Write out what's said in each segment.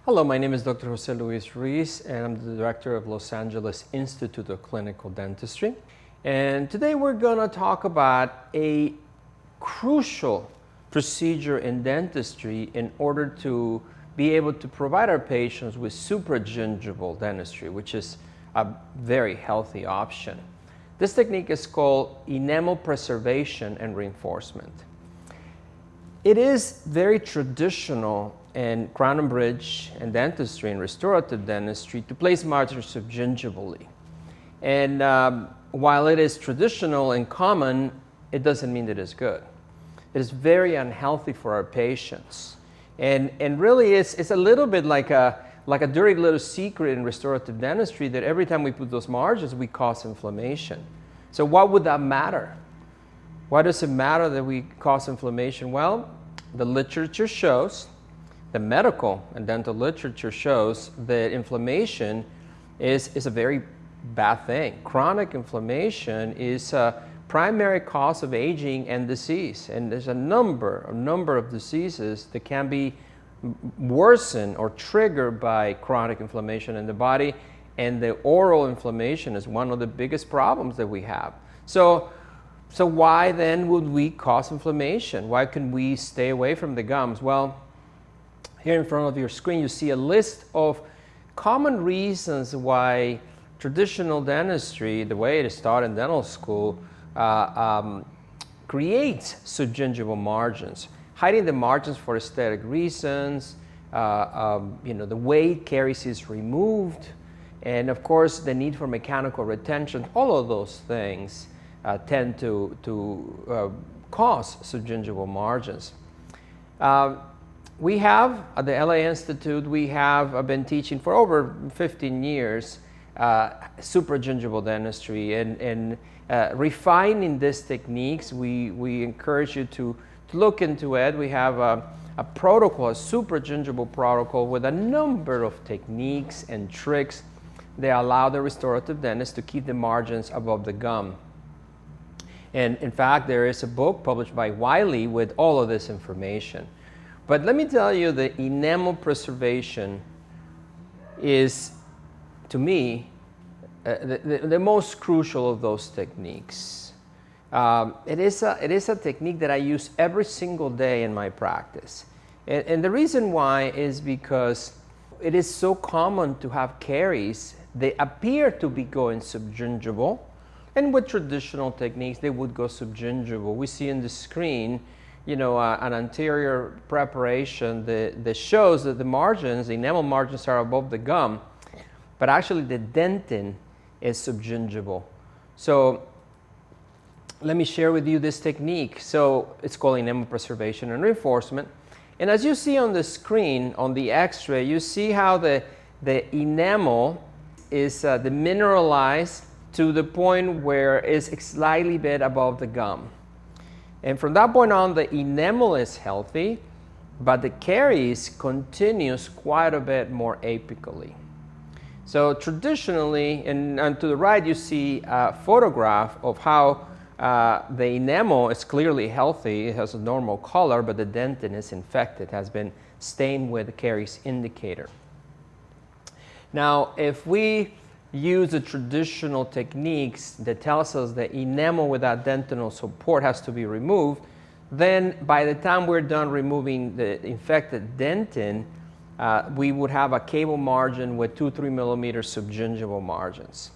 Hello, my name is Dr. Jose Luis Ruiz, and I'm the director of Los Angeles Institute of Clinical Dentistry. And today we're going to talk about a crucial procedure in dentistry in order to be able to provide our patients with supra-gingival dentistry, which is a very healthy option. This technique is called enamel preservation and reinforcement. It is very traditional in crown and bridge and dentistry and restorative dentistry to place margins subgingivally. And while it is traditional and common, it doesn't mean that it's good. It is very unhealthy for our patients. And really it's a little bit like a dirty little secret in restorative dentistry that every time we put those margins, we cause inflammation. So why would that matter? Why does it matter that we cause inflammation? Well, the literature shows, the medical and dental literature shows that inflammation is a very bad thing. Chronic inflammation is a primary cause of aging and disease. And there's a number of diseases that can be worsened or triggered by chronic inflammation in the body. And the oral inflammation is one of the biggest problems that we have. So why then would we cause inflammation? Why can we stay away from the gums? Well, here in front of your screen, you see a list of common reasons why traditional dentistry, the way it is taught in dental school, creates subgingival margins. Hiding the margins for aesthetic reasons, the way caries is removed, and of course the need for mechanical retention. All of those things tend to cause subgingival margins. We have, at the LA Institute, we have been teaching for over 15 years supra-gingival dentistry, and refining these techniques. We encourage you to look into it. We have a protocol, a supra-gingival protocol with a number of techniques and tricks that allow the restorative dentist to keep the margins above the gum. And in fact, there is a book published by Wiley with all of this information. But let me tell you, the enamel preservation is, to me, the most crucial of those techniques. It is a technique that I use every single day in my practice. And the reason why is because it is so common to have caries. They appear to be going subgingival, and with traditional techniques, they would go subgingival. We see in the screen, an anterior preparation that shows that the margins, the enamel margins, are above the gum, but actually the dentin is subgingival. So let me share with you this technique. So it's called enamel preservation and reinforcement. And as you see on the screen, on the x-ray, you see how the enamel is demineralized to the point where it's slightly bit above the gum. And from that point on, the enamel is healthy, but the caries continues quite a bit more apically. So traditionally, and to the right, you see a photograph of how the enamel is clearly healthy. It has a normal color, but the dentin is infected, has been stained with the caries indicator. Now, if we use the traditional techniques that tells us that enamel without dentinal support has to be removed, then by the time we're done removing the infected dentin, we would have a cable margin with 2-3 millimeter subgingival margins.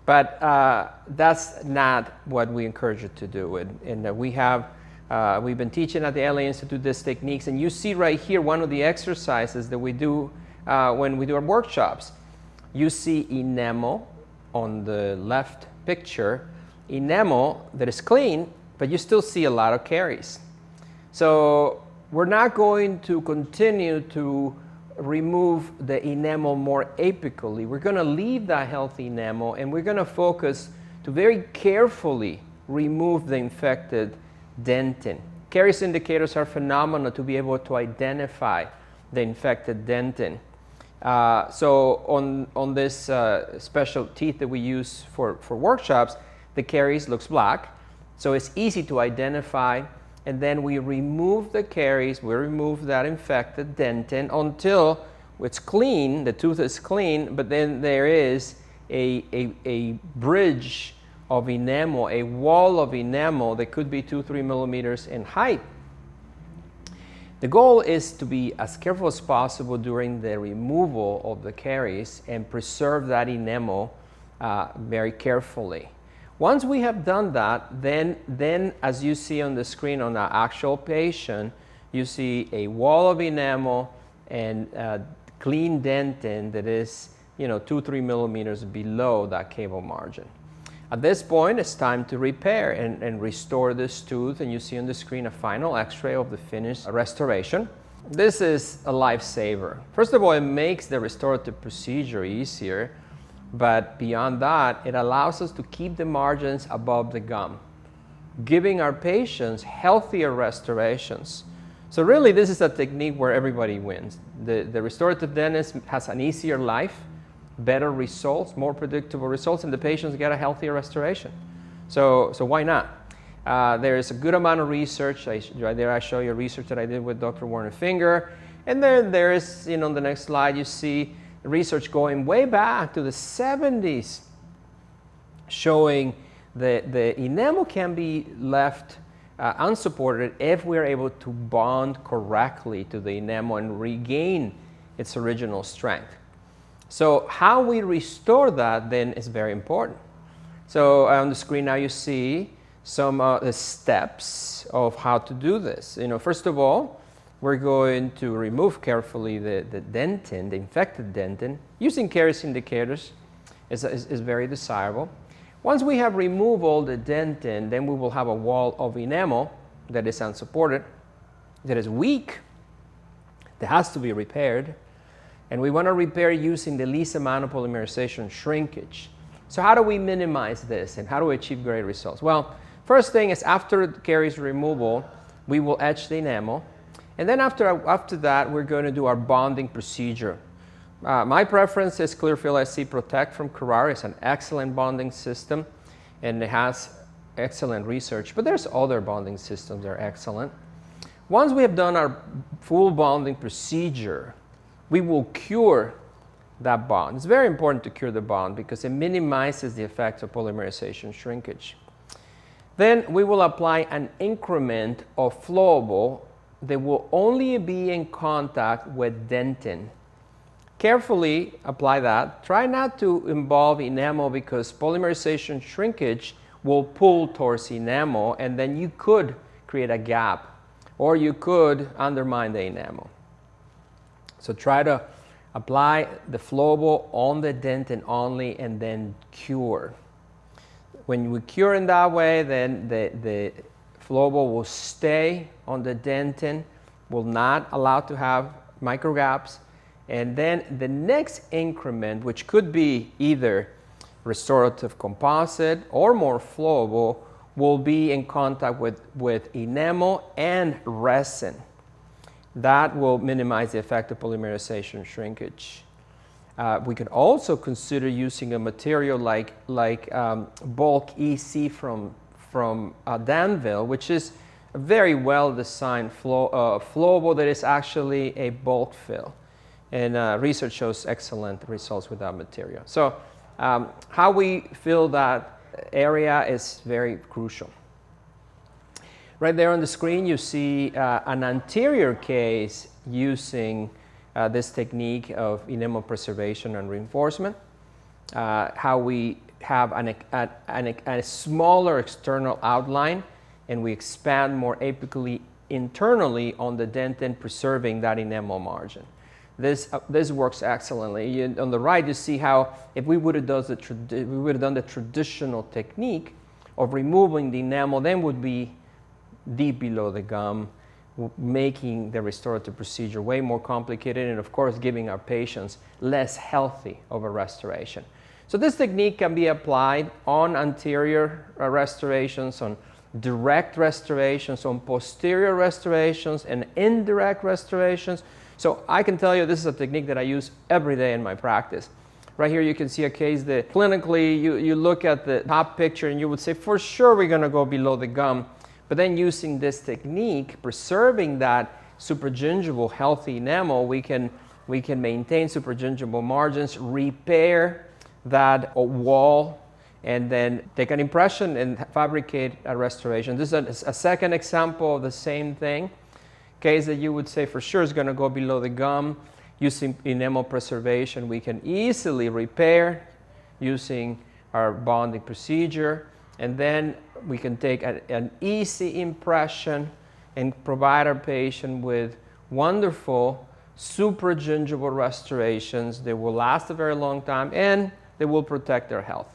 But that's not what we encourage you to do. And we've been teaching at the LA Institute these techniques, and you see right here one of the exercises that we do when we do our workshops. You see enamel on the left picture, enamel that is clean, but you still see a lot of caries. So we're not going to continue to remove the enamel more apically. We're going to leave that healthy enamel, and we're going to focus to very carefully remove the infected dentin. Caries indicators are phenomenal to be able to identify the infected dentin. So on this special teeth that we use for workshops, the caries looks black, so it's easy to identify. And then we remove the caries, we remove that infected dentin until it's clean, the tooth is clean, but then there is a bridge of enamel, a wall of enamel that could be 2-3 millimeters in height. The goal is to be as careful as possible during the removal of the caries and preserve that enamel very carefully. Once we have done that, then as you see on the screen on our actual patient, you see a wall of enamel and clean dentin that is 2-3 millimeters below that cable margin. At this point, it's time to repair and restore this tooth, and you see on the screen a final x-ray of the finished restoration. This is a lifesaver. First of all, it makes the restorative procedure easier, but beyond that, it allows us to keep the margins above the gum, giving our patients healthier restorations. So really, this is a technique where everybody wins. The restorative dentist has an easier life, better results, more predictable results, and the patients get a healthier restoration. So why not? There is a good amount of research. Right there I show you research that I did with Dr. Warner Finger. And then there is, on the next slide, you see research going way back to the 70s showing that the enamel can be left unsupported if we're able to bond correctly to the enamel and regain its original strength. So how we restore that then is very important. So on the screen now you see some of the steps of how to do this. First of all, we're going to remove carefully the dentin, the infected dentin. Using caries indicators is very desirable. Once we have removed all the dentin, then we will have a wall of enamel that is unsupported, that is weak, that has to be repaired. And we want to repair using the least amount of polymerization shrinkage. So how do we minimize this and how do we achieve great results? Well, first thing is after the caries removal, we will etch the enamel. And then after that, we're going to do our bonding procedure. My preference is Clearfield SC Protect from Carrara. It's an excellent bonding system and it has excellent research, but there's other bonding systems that are excellent. Once we have done our full bonding procedure, we will cure that bond. It's very important to cure the bond because it minimizes the effects of polymerization shrinkage. Then we will apply an increment of flowable that will only be in contact with dentin. Carefully apply that. Try not to involve enamel because polymerization shrinkage will pull towards enamel and then you could create a gap or you could undermine the enamel. So try to apply the flowable on the dentin only and then cure. When we cure in that way, then the flowable will stay on the dentin, will not allow to have microgaps. And then the next increment, which could be either restorative composite or more flowable, will be in contact with enamel and resin. That will minimize the effect of polymerization shrinkage. We could also consider using a material like bulk EC from Danville, which is a very well-designed flowable that is actually a bulk fill. And research shows excellent results with that material. So how we fill that area is very crucial. Right there on the screen, you see an anterior case using this technique of enamel preservation and reinforcement. How we have a smaller external outline and we expand more apically internally on the dentin, preserving that enamel margin. This works excellently. On the right, you see how if we would have done the traditional technique of removing the enamel, then would be deep below the gum, making the restorative procedure way more complicated and of course giving our patients less healthy of a restoration. So this technique can be applied on anterior restorations, on direct restorations, on posterior restorations and indirect restorations. So I can tell you this is a technique that I use every day in my practice. Right here you can see a case that clinically you look at the top picture and you would say for sure we're going to go below the gum. But then using this technique, preserving that supragingival healthy enamel, we can we can maintain supragingival margins, repair that wall, and then take an impression and fabricate a restoration. This is a second example of the same thing. Case that you would say for sure is going to go below the gum. Using enamel preservation, we can easily repair using our bonding procedure, and then we can take an easy impression and provide our patient with wonderful supragingival restorations. They will last a very long time and they will protect their health.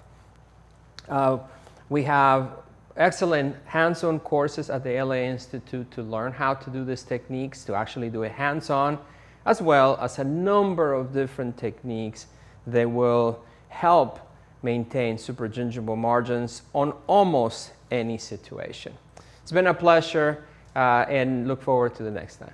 We have excellent hands-on courses at the LA Institute to learn how to do these techniques, to actually do it hands-on, as well as a number of different techniques that will help maintain supragingival margins on almost any situation. It's been a pleasure and look forward to the next time.